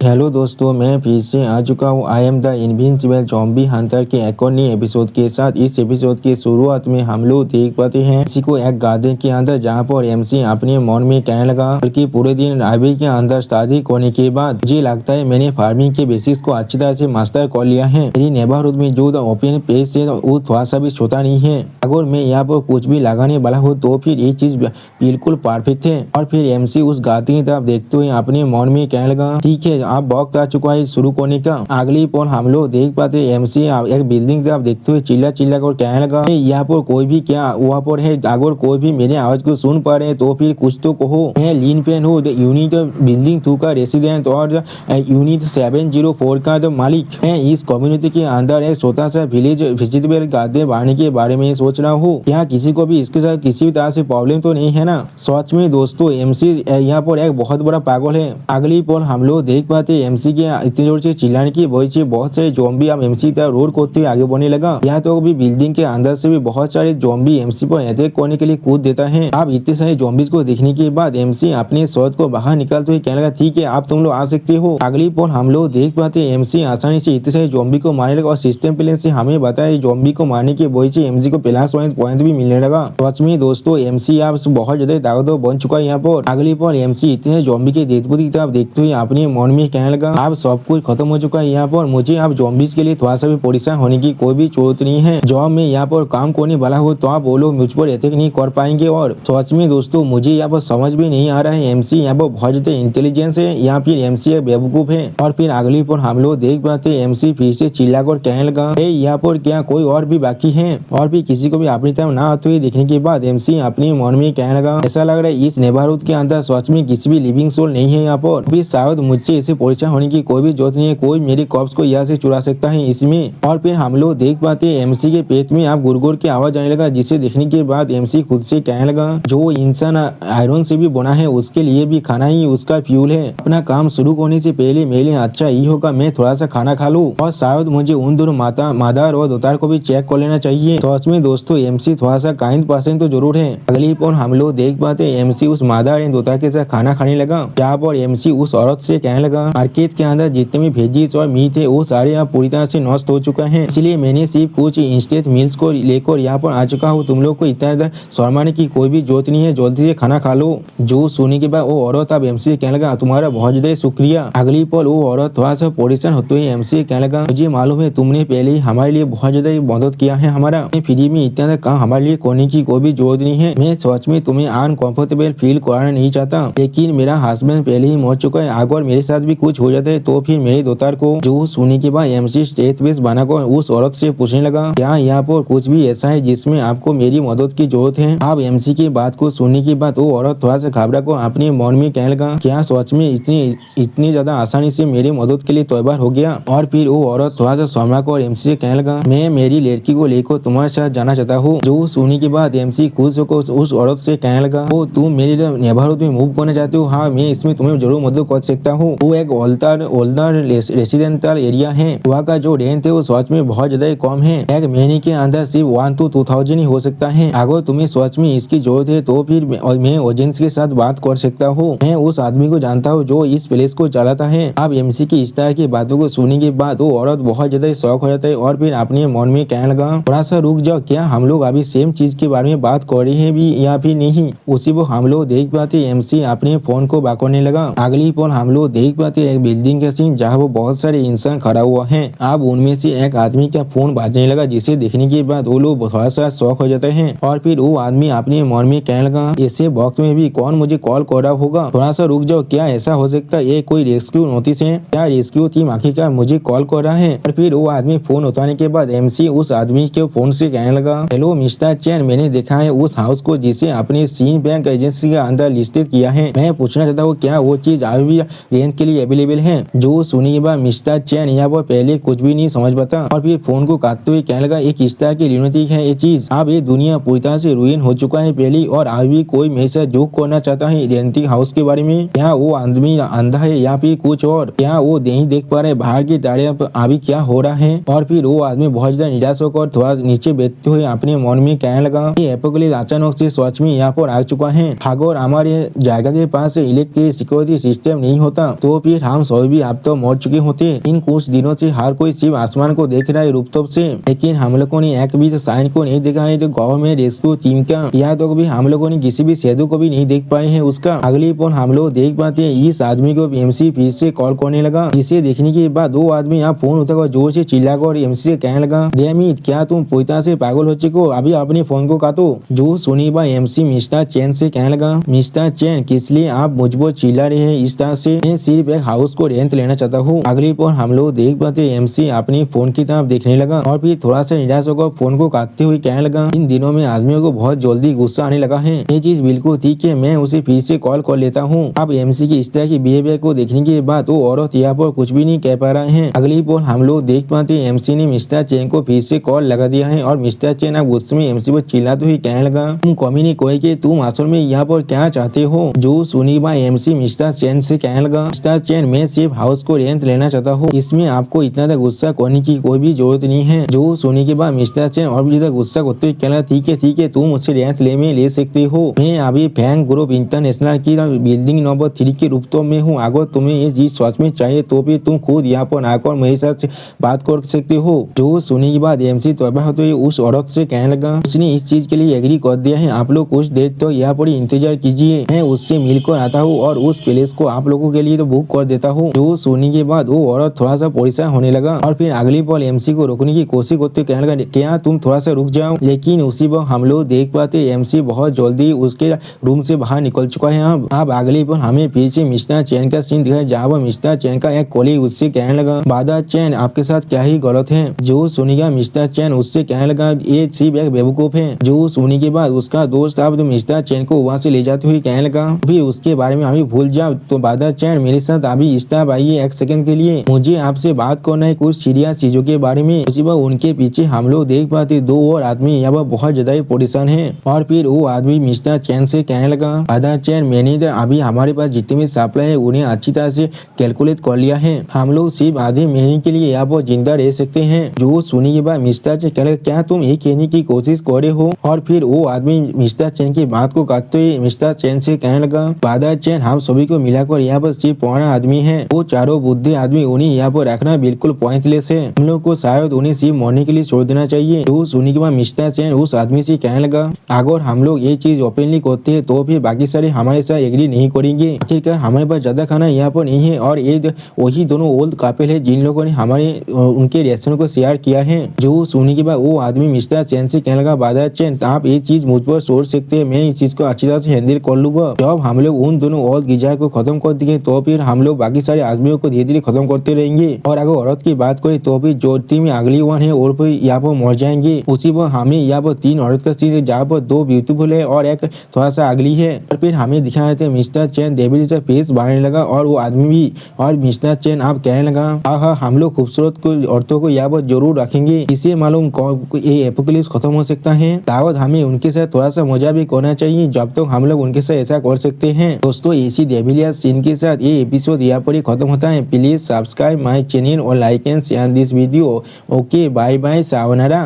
Hello दोस्तों, मैं फिर से आ चुका हूँ। I am the invincible zombie Hunter के एक और नए एपिसोड के साथ। इस एपिसोड की शुरुआत में हम लोग देख पाते हैं किसी को एक गार्डन के अंदर, जहाँ पर एमसी अपने मन में कहने लगा बल्कि पूरे दिन आईवी के अंदर शादी होने के बाद मुझे लगता है मैंने फार्मिंग के बेसिस को अच्छी तरह से मास्टर कर लिया है। मेरी नेबरहुड में जो ओपन पेज है वो थोड़ा सा भी छोटा नहीं है। अगर मैं यहाँ पर कुछ भी लगाने वाला हूँ तो फिर ये चीज बिल्कुल परफेक्ट है। और फिर एमसी उस गार्डन की तरफ देखते हुए अपने मन में कहने लगा, ठीक है अब वक्त आ चुका है शुरू करने का। अगली पल हम लोग देख पाते एमसी एक बिल्डिंग की तरफ देखते हुए चिल्ला चिल्ला कर कहने लगा, यहाँ पर कोई भी क्या वहाँ पर है, अगर कोई भी मेरे आवाज को सुन पा रहे हैं तो फिर कुछ तो कहो। मैं लिन पेन हूँ, यूनिट बिल्डिंग 2 का रेसिडेंट और यूनिट 704 का मालिक। मैं इस कम्युनिटी के अंदर एक छोटा सा विलेज वेजिटेबल गार्डन बनाने के बारे में सोच रहा हूँ। यहाँ किसी को भी इसके साथ किसी भी तरह से प्रॉब्लम तो नहीं है ना। सच में दोस्तों एमसी यहाँ पर एक बहुत बड़ा पागल है। अगली पल हम लोग देख पाते एमसी के इतने जोर से चिल्लाने की वजह से बहुत सारे ज़ॉम्बी अब एमसी की तरफ रोड करते हुए आगे बढ़ने लगा। यहाँ तो भी बिल्डिंग के अंदर से भी बहुत सारे ज़ॉम्बी एमसी पर अटैक करने के लिए कूद देता है। अब इतने सारे ज़ॉम्बीज को देखने के बाद एमसी अपने शॉट को बाहर निकालते हुए कहने लगा, ठीक है आप तुम लोग आ सकते हो। अगली पल हम लोग देख पाते एमसी आसानी से इतने सारे ज़ॉम्बी को मारने लगा और सिस्टम प्लेन से हमें बताया ज़ॉम्बी को मारने की वजह से एमसी को प्लस पॉइंट भी मिलने लगा। सच में दोस्तों एमसी अब बहुत ज्यादा ताकतवर बन चुका है। यहाँ पर अगली पल एमसी इतने ज़ॉम्बी के डेड बॉडी की तरफ देखते हुए अपने मन में कहने लगा, अब सब कुछ खत्म हो चुका है। यहाँ पर मुझे अब ज़ॉम्बीज के लिए थोड़ा सा भी परेशान होने की कोई भी जरूरत नहीं है। जब मैं यहाँ पर काम करने वाला हूँ तो आप वो लोग मुझ पर अटैक नहीं कर पाएंगे। और सच में दोस्तों मुझे यहाँ पर समझ भी नहीं आ रहा है एमसी यहाँ पर बहुत ज्यादा इंटेलिजेंस है या फिर एमसी एक बेवकूफ है। और फिर अगली पर हम लोग देख पाते एमसी फिर से चिल्लाकर कहने लगा, यहाँ पर क्या कोई और भी बाकी है। और भी किसी को भी अपनी तरफ ना आते हुए देखने के बाद एमसी अपने मन में कहने लगा, ऐसा लग रहा है इस नेबरहुड के अंदर सच में किसी भी लिविंग सोल नहीं है। यहाँ पर भी शायद मुझे इसे परेशान होने की कोई भी जरूरत नहीं है। कोई मेरे कॉप्स को यहाँ से चुरा सकता है इसमें। और फिर हम लोग देख पाते हैं एमसी के पेट में आप गुरगुर की आवाज आने लगा, जिसे देखने के बाद एमसी खुद से कहने लगा, जो इंसान आयरन से भी बना है उसके लिए भी खाना ही उसका फ्यूल है। अपना काम शुरू करने से पहले मेरे अच्छा ही होगा मैं थोड़ा सा खाना खा लूं। और शायद मुझे उन दोनों मादार और दोतार को भी चेक कर लेना चाहिए। सच में दोस्तों एमसी थोड़ा सा काइंड पर्सन तो जरूर है। अगली पल हम लोग देख पाते एमसी उस मादार एंड दोतार के साथ खाना खाने लगा। यहाँ पर एमसी उस औरत से कहने लगा, मार्केट के अंदर जितने भी वेजीज और मीट है वो सारे यहाँ पूरी तरह से नष्ट हो चुका है, इसलिए मैंने सिर्फ कुछ इंस्टेंट मील्स को लेकर यहाँ पर आ चुका हूँ। तुम लोग को इतना शर्माने की कोई भी जरूरत नहीं है, जल्दी से खाना खा लो। जो सुनने के बाद वो औरत अब एमसी से कहने लगा, तुम्हारा बहुत ज्यादा शुक्रिया। अगली पल वो औरत थोड़ा सा परेशान होते हुए एमसी से कहने लगा, मुझे मालूम है तुमने पहले ही हमारे लिए बहुत ज्यादा मदद किया है। हमारा फ्री में इतना काम हमारे लिए करने की कोई भी जरूरत नहीं है। मैं सच में तुम्हें अनकंफर्टेबल फील कराना नहीं चाहता, लेकिन मेरा हस्बैंड पहले ही मर चुका है। अगर मेरे साथ भी कुछ हो जाता है तो फिर मेरे दोतार को। जो सुनने के बाद एमसी स्टेट बेस बनाकर उस औरत से पूछने लगा, क्या यहाँ पर कुछ भी ऐसा है जिसमें आपको मेरी मदद की जरूरत है। अब एमसी की बात को सुनने के बाद वो औरत थोड़ा सा घबरा कर अपने मन में कहने लगा, क्या सच में इतनी ज्यादा आसानी से मेरी मदद के लिए तैयार हो गया। और फिर वो औरत थोड़ा सा शर्मा कर एमसी से कहने लगा, मैं मेरी लड़की को लेकर तुम्हारे साथ जाना चाहता हूँ। जो सुनने के बाद एमसी खुश होकर उस औरत से कहने लगा, वो तुम मेरे नेबरहुड में मूव करना चाहते हो। हाँ मैं इसमें तुम्हें जरूर मदद कर सकता हूँ। वो एक ओल्डर रेसिडेंटल एरिया है, वहाँ का जो रेंट है वो सच में बहुत ज्यादा कम है। एक महीने के अंदर सिर्फ 1 to 2,000 ही हो सकता है। अगर तुम्हें सच में इसकी जरूरत है तो फिर मैं एजेंट्स के साथ बात कर सकता हूँ। मैं उस आदमी को जानता हूँ जो इस प्लेस को चलाता है। अब एमसी की इस तरह की बातों को सुनने के बाद वो औरत बहुत ज्यादा शौक हो जाता है और फिर अपने मन में कहने लगा, थोड़ा सा रुक जाओ, क्या हम लोग अभी सेम चीज के बारे में बात कर रहे हैं भी या फिर नहीं। उसी वो हम लोग देख पाते एमसी अपने फोन को बाकरने लगा। अगली पल हम लोग देख पाते एक बिल्डिंग का सीन जहाँ वो बहुत सारे इंसान खड़ा हुआ है। अब उनमें से एक आदमी का फोन बाजने लगा, जिसे देखने के बाद वो लोग थोड़ा सा शौक हो जाते हैं। और फिर वो आदमी अपने मन में कहने लगा, ऐसे वक्त में भी कौन मुझे कॉल कर रहा होगा, थोड़ा सा रुक जाओ, क्या ऐसा हो सकता है ये कोई रेस्क्यू नोटिस है, क्या रेस्क्यू टीम आखिरकार मुझे कॉल कर रहा है। और फिर वो आदमी फोन उठाने के बाद एमसी उस आदमी के फोन से कहने लगा, हेलो मिस्टर चैन, मैंने देखा है उस हाउस को जिसे अपने सीन बैंक एजेंसी के अंदर लिस्टेड किया है। मैं पूछना चाहता हूँ क्या वो चीज अभी भी रेंट के लिए अवेलेबल है। जो सुनी के बाद मिस्टर चैन यहाँ पर पहले कुछ भी नहीं समझ पाता और फिर फोन को काटते हुए कहने लगा, एक इस तरह की ल्यूनेटिक है ये चीज। अब ये दुनिया पूरी तरह से रुइन हो चुका है पहले, और अभी भी कोई मेरे साथ जोक करना चाहता है रेंटिंग हाउस के बारे में। क्या वो आदमी अंधा है या फिर कुछ और, क्या वो नहीं देख पा रहे बाहर की तारे अभी क्या हो रहा है। और फिर वो आदमी बहुत ज्यादा निराश होकर थोड़ा नीचे बैठते हुए अपने मन में कहने लगा, ये एपोकलिप्स अचानक से सच में यहाँ पर आ चुका है। अगर हमारे जायगा के पास इलेक्ट्रिक सिक्योरिटी सिस्टम नहीं होता तो फिर फिर हम सभी भी अब तो मर चुके होते। इन कुछ दिनों से हर कोई सिर्फ आसमान को देख रहा है रूपटॉप से, लेकिन हम लोगों ने एक भी साइन को नहीं देखा है। तो गाँव में रेस्क्यू टीम का या तो कभी हम लोगों ने किसी भी सेतु को भी नहीं देख पाए हैं उसका। अगली पल हम लोग देख पाते हैं इस आदमी को एमसी फिर से कॉल करने लगा। इसे देखने के बाद दो आदमी यहाँ फोन उठाकर जोर से चिल्लाकर एमसी से कहने लगा, डेमिट क्या तुम पोता से पागल हो चुके हो, अभी अपने फोन को काटो। जो सुनी बा एमसी मिस्टर चैन से कहने लगा, मिस्टर चैन किस लिए आप मुझ पर चिल्ला रहे हैं इस तरह से, मैं सिर्फ एक हाउस को रेंट लेना चाहता हूँ। अगली पल हम लोग देख पाते एमसी अपनी फोन की तरफ देखने लगा और फिर थोड़ा सा निराश होकर फोन को काटते हुए कहने लगा, इन दिनों में आदमियों को बहुत जल्दी गुस्सा आने लगा है, ये चीज बिल्कुल ठीक है, मैं उसे फिर से कॉल कर लेता हूँ। अब एमसी की इस तरह की बिहेवियर को देखने के बाद वो औरत यहाँ पर कुछ भी नहीं कह पा रहे हैं। अगली पल हम लोग देख पाते एमसी ने मिस्टर चैन को फिर से कॉल लगा दिया है और मिस्टर चैन अब गुस्से में एमसी पर चिल्लाते हुए कहने लगा, तुम कमी नहीं कोई कि तुम असल में यहाँ पर क्या चाहते हो। जो सुनी बा एमसी मिस्टर चैन से कहने लगा, मिस्टर चैन मैं सिर्फ हाउस को रेंट लेना चाहता हूँ, इसमें आपको इतना तक गुस्सा करने की कोई भी जरूरत नहीं है। जो सुनी के बाद मिस्टर चैन और भी ज्यादा गुस्सा करते हुए कहना, ठीक है तुम मुझसे रेंट ले सकते हो, मैं अभी फैंग ग्रुप इंटरनेशनल की बिल्डिंग नंबर 3 के रूपटॉप में हूँ। अगर तुम्हें ये चीज सच में चाहिए तो भी तुम खुद यहाँ पर आकर मेरे साथ बात कर सकते हो। जो सुनी के बाद एमसी तौबा होते हुए उस औरत से कहने लगा, उसने इस चीज के लिए एग्री कर दिया है, आप लोग कुछ देर तो यहाँ पर इंतजार कीजिए, मैं उससे मिलकर आता हूँ और उस प्लेस को आप लोगों के लिए तो बुक कर देता हूँ। जो सुनी के बाद वो औरत थोड़ा सा परेशान होने लगा और फिर अगली पल एमसी को रोकने की कोशिश करते कहने लगा, क्या तुम थोड़ा सा रुक जाओ। लेकिन उसी वक्त हम लोग देख पाते एमसी बहुत जल्दी उसके रूम से बाहर निकल चुका है। अब अगली पल हमें फिर से मिस्टर चैन का सीन दिखाया जहाँ पर मिस्टर चैन का एक कोलीग उससे कहने लगा, बादर चैन आपके साथ क्या ही गलत है। जो सुनेगा मिस्टर चैन उससे कहने लगा, ये सिर्फ एक बेवकूफ है। जो सुनी के बाद उसका दोस्त अब तो मिस्टर चैन को वहाँ से ले जाते हुए कहने लगा, भी उसके बारे में अभी भूल जाओ। तो बादर चैन मेरे साथ अभी इस तरफ आइए एक सेकंड के लिए, मुझे आपसे बात करना है कुछ सीरियस चीजों के बारे में। उसी वक्त उनके पीछे हम लोग देख पाते दो और आदमी यहाँ पर बहुत ज्यादा परेशान है और फिर वो आदमी मिस्टर चैन से कहने लगा, बादर चैन मैंने तो अभी हमारे पास जितने भी सप्लाई है उन्हें अच्छी तरह से कैलकुलेट कर लिया है, हम लोग सिर्फ आधे महीने के लिए यहाँ पर जिंदा रह सकते हैं। जो सुनी के बाद मिस्टर चैन कहने लगा, क्या तुम ये कहने की कोशिश कर रहे हो। और फिर वो आदमी मिस्टर चैन की बात को काटते हुए मिस्टर चैन से कहने लगा, बादर चैन हम सभी को मिलाकर यहाँ पर सिर्फ 15 आदमी है, वो चारों बुद्धि आदमी उन्हें यहाँ पर रखना बिल्कुल पॉइंटलेस है, हम लोग को शायद उन्हें सिर्फ मरने के लिए छोड़ देना चाहिए। तो सुनी के बाद मिस्टर चैन उस आदमी से कहने लगा, अगर हम लोग ये चीज ओपनली करते हैं तो फिर बाकी सारे हमारे साथ एग्री नहीं करेंगे, आखिरकार हमारे पास ज्यादा खाना यहाँ पर नहीं है और ये वही दोनों ओल्ड कपल है जिन लोगों ने हमारे उनके रिएक्शन को शेयर किया है। जो सुनी के बाद वो आदमी मिस्टर चैन से कहने लगा, बादर चैन आप ये चीज मुझ पर सोच सकते हैं, मैं इस चीज को अच्छी तरह से हैंडल कर लूंगा। जब हम लोग उन दोनों ओल्ड गिजार को खत्म कर देंगे तो फिर हम लोग बाकी सारे आदमियों को धीरे धीरे खत्म करते रहेंगे। और अगर औरत की बात करें तो फिर जो टीम में अगली वन है और फिर यहाँ पर मर जाएंगे। उसी पर हमें यहाँ पर 3 औरत का सीन है जहाँ पर 2 ब्यूटीफुल है और एक थोड़ा सा अगली है। और फिर हमें दिखाए थे मिस्टर चैन डेविल से फेस बढ़ने लगा और वो आदमी भी, और मिस्टर चैन आप कहने लगा, हाँ हम लोग खूबसूरत औरतों को यहाँ पर जरूर रखेंगे, इसे मालूम ये एपोकलिप्स खत्म हो सकता है, दावत हमें उनके साथ थोड़ा सा मजा भी करना चाहिए जब तक हम लोग उनके साथ ऐसा कर सकते हैं। दोस्तों इसी डेविलियर सीन के साथ ये एपिसोड यहाँ पर ही खत्म होता है। प्लीज सब्सक्राइब माय चैनल और like and share this video. Okay bye bye, सावनारा।